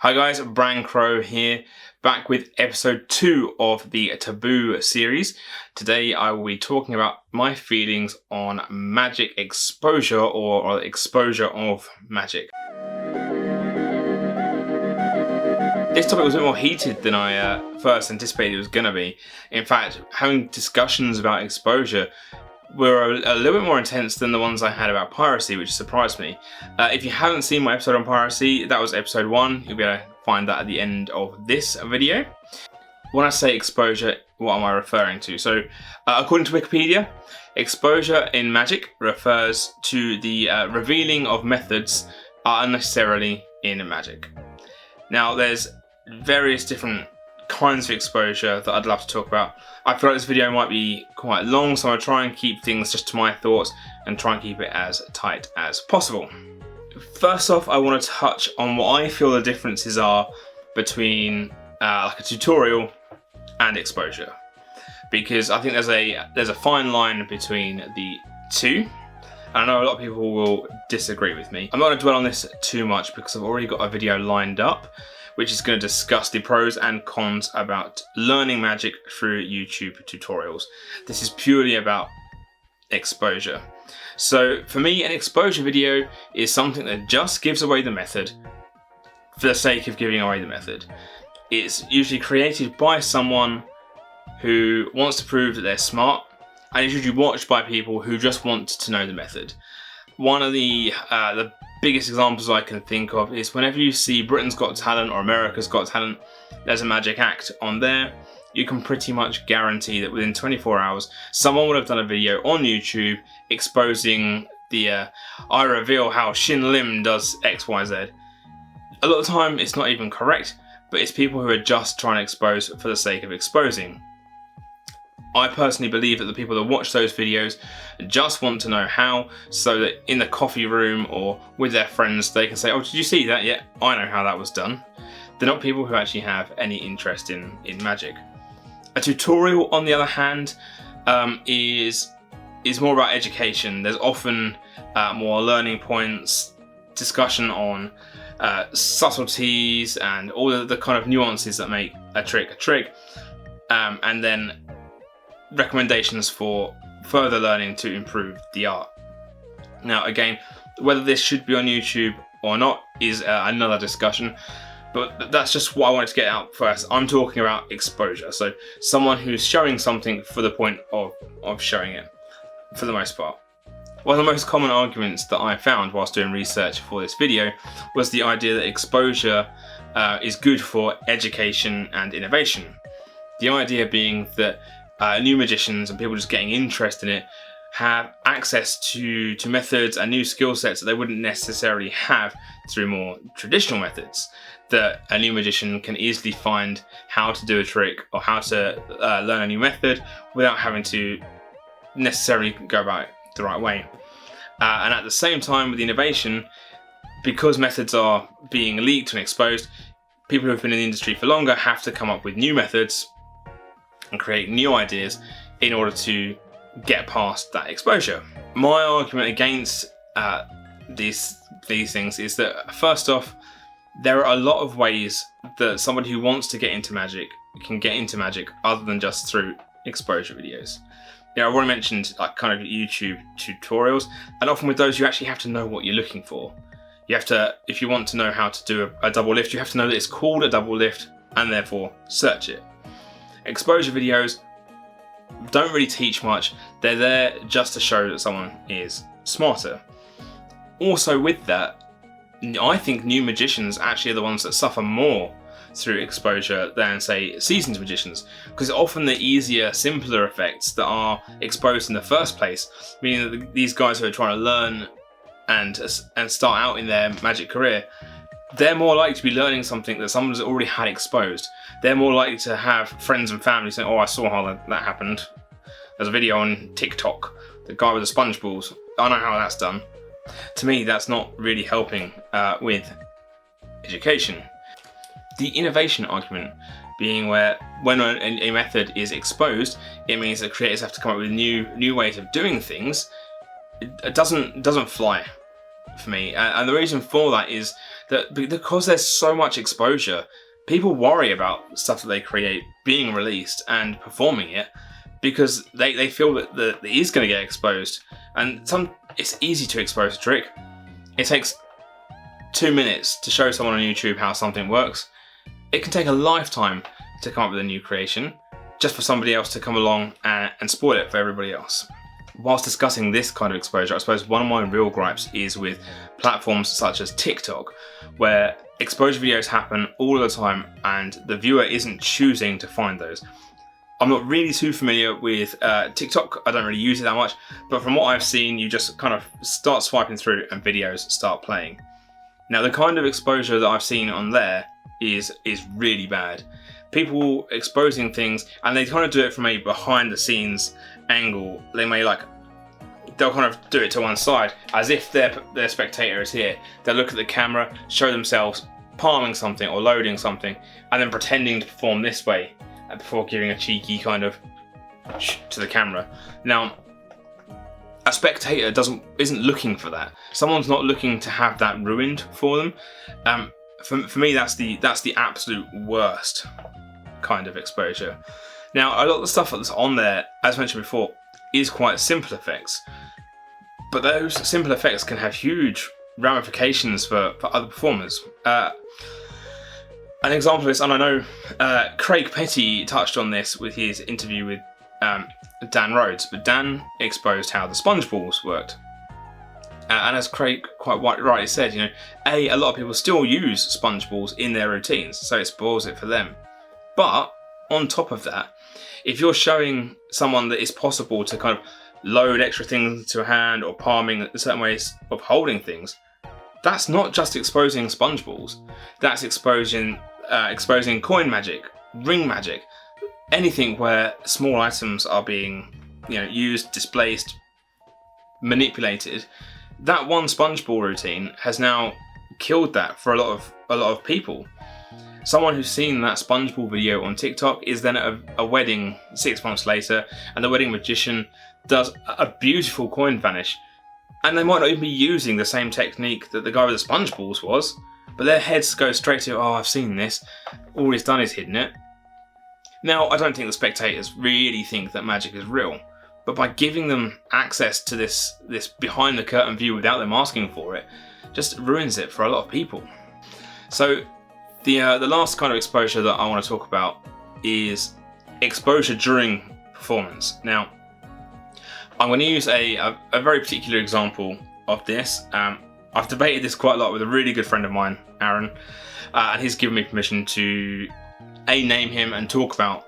Hi guys, Bran Crow here, back with episode 2 of the Taboo series. Today I will be talking about my feelings on magic exposure or exposure of magic. This topic was a bit more heated than I first anticipated it was going to be. In fact, having discussions about exposure were a little bit more intense than the ones I had about piracy, which surprised me. If you haven't seen my episode on piracy, that was episode 1. You'll be able to find that at the end of this video. When I say exposure, what am I referring to? So, according to Wikipedia, exposure in magic refers to the revealing of methods unnecessarily in magic. Now, there's various different kinds of exposure that I'd love to talk about. I feel like this video might be quite long, so I'll try and keep things just to my thoughts and try and keep it as tight as possible. First off, I want to touch on what I feel the differences are between like a tutorial and exposure, because I think there's a fine line between the two. I know a lot of people will disagree with me. I'm not going to dwell on this too much because I've already got a video lined up which is going to discuss the pros and cons about learning magic through YouTube tutorials. This is purely about exposure. So for me, an exposure video is something that just gives away the method for the sake of giving away the method. It's usually created by someone who wants to prove that they're smart, and it's usually watched by people who just want to know the method. One of the biggest examples I can think of is whenever you see Britain's Got Talent or America's Got Talent, there's a magic act on there. You can pretty much guarantee that within 24 hours, someone would have done a video on YouTube exposing the I reveal how Shin Lim does XYZ. A lot of the time, it's not even correct, but it's people who are just trying to expose for the sake of exposing. I personally believe that the people that watch those videos just want to know how, so that in the coffee room or with their friends they can say, oh, did you see that? Yeah, I know how that was done. They're not people who actually have any interest in magic. A tutorial, on the other hand, is more about education. There's often more learning points, discussion on subtleties and all of the kind of nuances that make a trick, and then recommendations for further learning to improve the art. Now again, whether this should be on YouTube or not is another discussion, but that's just what I wanted to get out first. I'm talking about exposure, so someone who's showing something for the point of showing it, for the most part. One of the most common arguments that I found whilst doing research for this video was the idea that exposure is good for education and innovation. The idea being that new magicians and people just getting interested in it have access to methods and new skill sets that they wouldn't necessarily have through more traditional methods. That a new magician can easily find how to do a trick or how to learn a new method without having to necessarily go about it the right way. And at the same time with the innovation, because methods are being leaked and exposed, people who have been in the industry for longer have to come up with new methods and create new ideas in order to get past that exposure. My argument against these things is that, first off, there are a lot of ways that somebody who wants to get into magic can get into magic other than just through exposure videos. You know, I've already mentioned like kind of YouTube tutorials, and often with those you actually have to know what you're looking for. You have to, if you want to know how to do a double lift, you have to know that it's called a double lift and therefore search it. Exposure videos don't really teach much. They're there just to show that someone is smarter. Also with that, I think new magicians actually are the ones that suffer more through exposure than, say, seasoned magicians, because often the easier, simpler effects that are exposed in the first place, meaning that these guys who are trying to learn and start out in their magic career, they're more likely to be learning something that someone's already had exposed. They're more likely to have friends and family saying, oh, I saw how that happened. There's a video on TikTok, the guy with the sponge balls. I know how that's done. To me, that's not really helping with education. The innovation argument being where when a method is exposed, it means that creators have to come up with new ways of doing things. It doesn't fly. for me. And the reason for that is that because there's so much exposure, people worry about stuff that they create being released and performing it, because they feel that it is going to get exposed. And it's easy to expose a trick. It takes 2 minutes to show someone on YouTube how something works. It can take a lifetime to come up with a new creation, just for somebody else to come along and spoil it for everybody else. Whilst discussing this kind of exposure, I suppose one of my real gripes is with platforms such as TikTok, where exposure videos happen all the time and the viewer isn't choosing to find those. I'm not really too familiar with TikTok, I don't really use it that much, but from what I've seen, you just kind of start swiping through and videos start playing. Now, the kind of exposure that I've seen on there is really bad. People exposing things, and they kind of do it from a behind the scenes angle. They'll kind of do it to one side as if their spectator is here. They'll look at the camera, show themselves palming something or loading something, and then pretending to perform this way before giving a cheeky kind of to the camera. Now, a spectator isn't looking for that. Someone's not looking to have that ruined for them. For me, that's the absolute worst kind of exposure. Now, a lot of the stuff that's on there, as mentioned before, is quite simple effects, but those simple effects can have huge ramifications for other performers. An example of this, and I know Craig Petty touched on this with his interview with Dan Rhodes, but Dan exposed how the sponge balls worked. And as Craig quite rightly said, a lot of people still use sponge balls in their routines, so it spoils it for them. But on top of that, if you're showing someone that it's possible to kind of load extra things into a hand or palming certain ways of holding things, that's not just exposing sponge balls. That's exposing coin magic, ring magic, anything where small items are being used, displaced, manipulated. That one sponge ball routine has now killed that for a lot of people. Someone who's seen that sponge ball video on TikTok is then at a wedding 6 months later, and the wedding magician does a beautiful coin vanish, and they might not even be using the same technique that the guy with the sponge balls was, but their heads go straight to, oh, I've seen this, all he's done is hidden it. Now, I don't think the spectators really think that magic is real, but by giving them access to this behind the curtain view without them asking for it, just ruins it for a lot of people. So the last kind of exposure that I want to talk about is exposure during performance. Now, I'm going to use a very particular example of this. I've debated this quite a lot with a really good friend of mine, Aaron, and he's given me permission to name him and talk about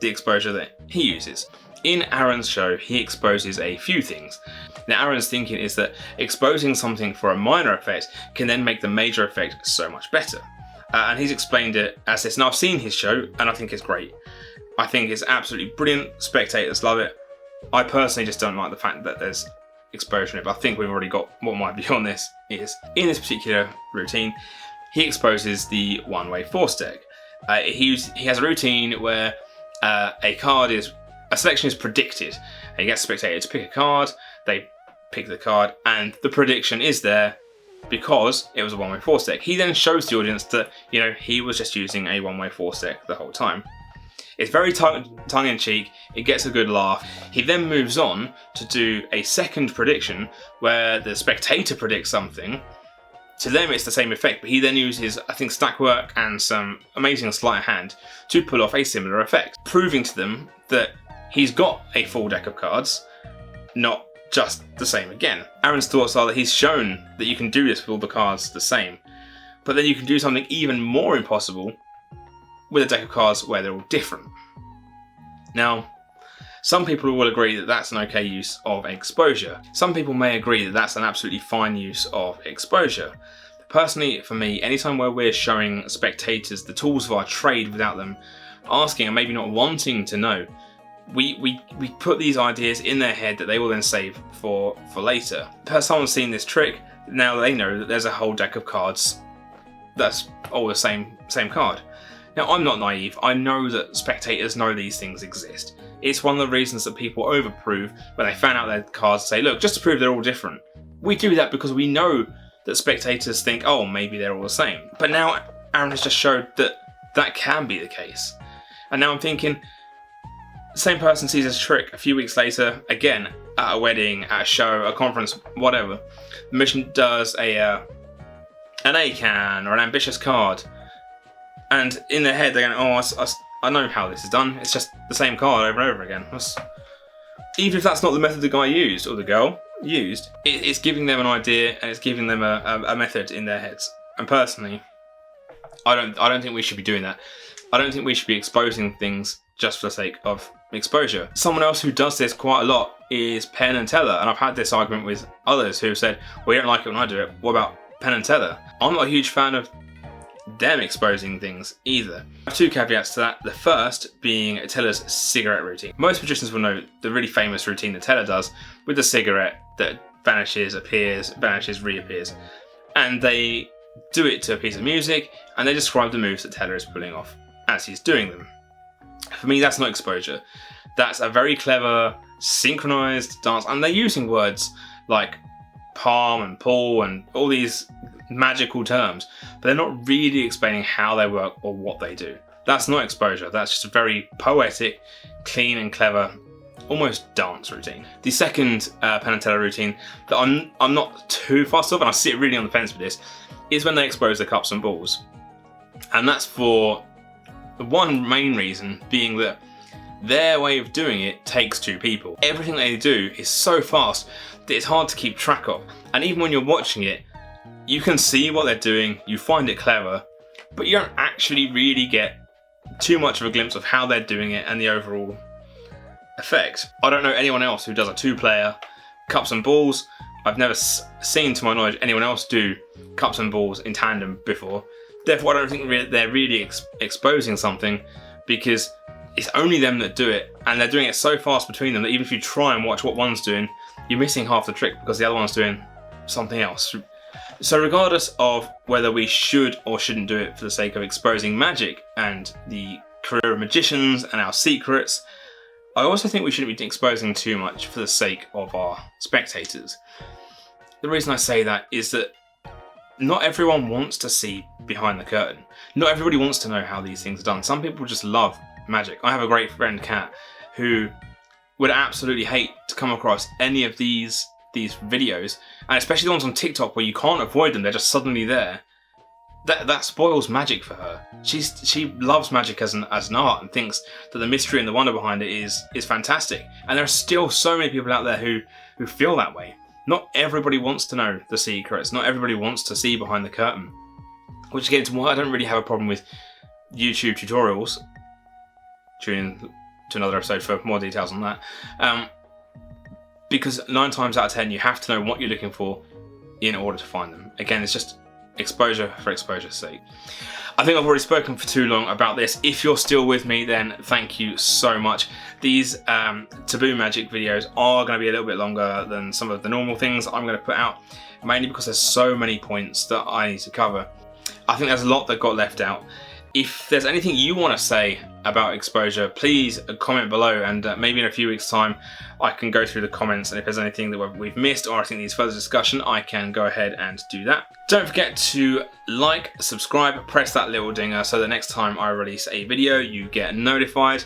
the exposure that he uses. In Aaron's show, he exposes a few things. Now, Aaron's thinking is that exposing something for a minor effect can then make the major effect so much better. And he's explained it as this. And I've seen his show, and I think it's great. I think it's absolutely brilliant. Spectators love it. I personally just don't like the fact that there's exposure in it, but I think we've already got what my view on this is. In this particular routine, he exposes the one-way force deck. He has a routine where a selection is predicted. And he gets the spectator to pick a card, they pick the card, and the prediction is there because it was a one-way force deck. He then shows the audience that, he was just using a one-way force deck the whole time. It's very tongue-in-cheek, it gets a good laugh. He then moves on to do a second prediction where the spectator predicts something. To them it's the same effect, but he then uses, I think, stack work and some amazing sleight of hand to pull off a similar effect, proving to them that he's got a full deck of cards, not just the same again. Aaron's thoughts are that he's shown that you can do this with all the cards the same, but then you can do something even more impossible with a deck of cards where they're all different. Now, some people will agree that that's an okay use of exposure. Some people may agree that that's an absolutely fine use of exposure. Personally, for me, anytime where we're showing spectators the tools of our trade without them asking and maybe not wanting to know, we put these ideas in their head that they will then save for later. If someone's seen this trick, now they know that there's a whole deck of cards that's all the same card. Now, I'm not naive. I know that spectators know these things exist. It's one of the reasons that people overprove when they fan out their cards and say, look, just to prove they're all different, We do that because we know that spectators think, oh, maybe they're all the same. But now Aaron has just showed that that can be the case. And now I'm thinking, the same person sees this trick a few weeks later, again, at a wedding, at a show, a conference, whatever. The mission does an A-can or an ambitious card. And in their head, they're going, oh, I know how this is done. It's just the same card over and over again. Even if that's not the method the guy used, or the girl used, it's giving them an idea and it's giving them a method in their heads. And personally, I don't think we should be doing that. I don't think we should be exposing things just for the sake of exposure. Someone else who does this quite a lot is Penn and Teller, and I've had this argument with others who have said, well, you don't like it when I do it, what about Penn and Teller? I'm not a huge fan of them exposing things either. I have two caveats to that. The first being Teller's cigarette routine. Most magicians will know the really famous routine that Teller does with the cigarette that vanishes, appears, vanishes, reappears. And they do it to a piece of music, and they describe the moves that Teller is pulling off as he's doing them. For me, that's not exposure. That's a very clever, synchronized dance, and they're using words like palm and pull and all these magical terms, but they're not really explaining how they work or what they do. That's not exposure. That's just a very poetic, clean and clever, almost dance routine. The second Penn and Teller routine that I'm not too fussed of, and I sit really on the fence with this, is when they expose the cups and balls. And that's for one main reason being that their way of doing it takes two people. Everything they do is so fast that it's hard to keep track of. And even when you're watching it, you can see what they're doing, you find it clever, but you don't actually really get too much of a glimpse of how they're doing it and the overall effect. I don't know anyone else who does a two-player cups and balls. I've never seen, to my knowledge, anyone else do cups and balls in tandem before. Therefore, I don't think they're really exposing something, because it's only them that do it, and they're doing it so fast between them that even if you try and watch what one's doing, you're missing half the trick because the other one's doing something else. So regardless of whether we should or shouldn't do it for the sake of exposing magic and the career of magicians and our secrets, I also think we shouldn't be exposing too much for the sake of our spectators. The reason I say that is that not everyone wants to see behind the curtain. Not everybody wants to know how these things are done. Some people just love magic. I have a great friend, Kat, who would absolutely hate to come across any of these videos, and especially the ones on TikTok where you can't avoid them, they're just suddenly there. That spoils magic for her. She loves magic as an art and thinks that the mystery and the wonder behind it is fantastic. And there are still so many people out there who feel that way. Not everybody wants to know the secrets. Not everybody wants to see behind the curtain. Which again is why I don't really have a problem with YouTube tutorials. Tune in to another episode for more details on that. Because 9 times out of 10 you have to know what you're looking for in order to find them. Again, it's just exposure for exposure's sake. I think I've already spoken for too long about this. If you're still with me, then thank you so much. These taboo magic videos are going to be a little bit longer than some of the normal things I'm going to put out, mainly because there's so many points that I need to cover. I think there's a lot that got left out. If there's anything you want to say about exposure, please comment below, and maybe in a few weeks' time I can go through the comments, and if there's anything that we've missed or I think needs further discussion, I can go ahead and do that. Don't forget to like, subscribe, press that little dinger so the next time I release a video you get notified.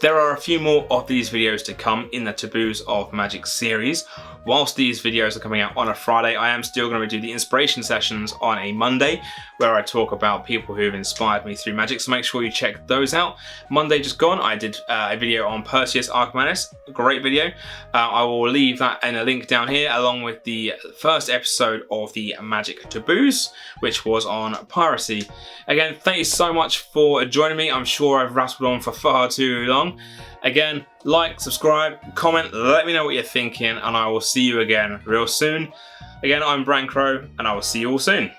There are a few more of these videos to come in the Taboos of Magic series. Whilst these videos are coming out on a Friday, I am still going to do the inspiration sessions on a Monday, where I talk about people who have inspired me through magic, so make sure you check those out. Monday just gone, I did a video on Perseus Archimedes, a great video. I will leave that in a link down here, along with the first episode of the Magic Taboos, which was on piracy. Again, thank you so much for joining me. I'm sure I've rattled on for far too long. Again, like, subscribe, comment, let me know what you're thinking, and I will see you again real soon. Again, I'm Bran Crow, and I will see you all soon.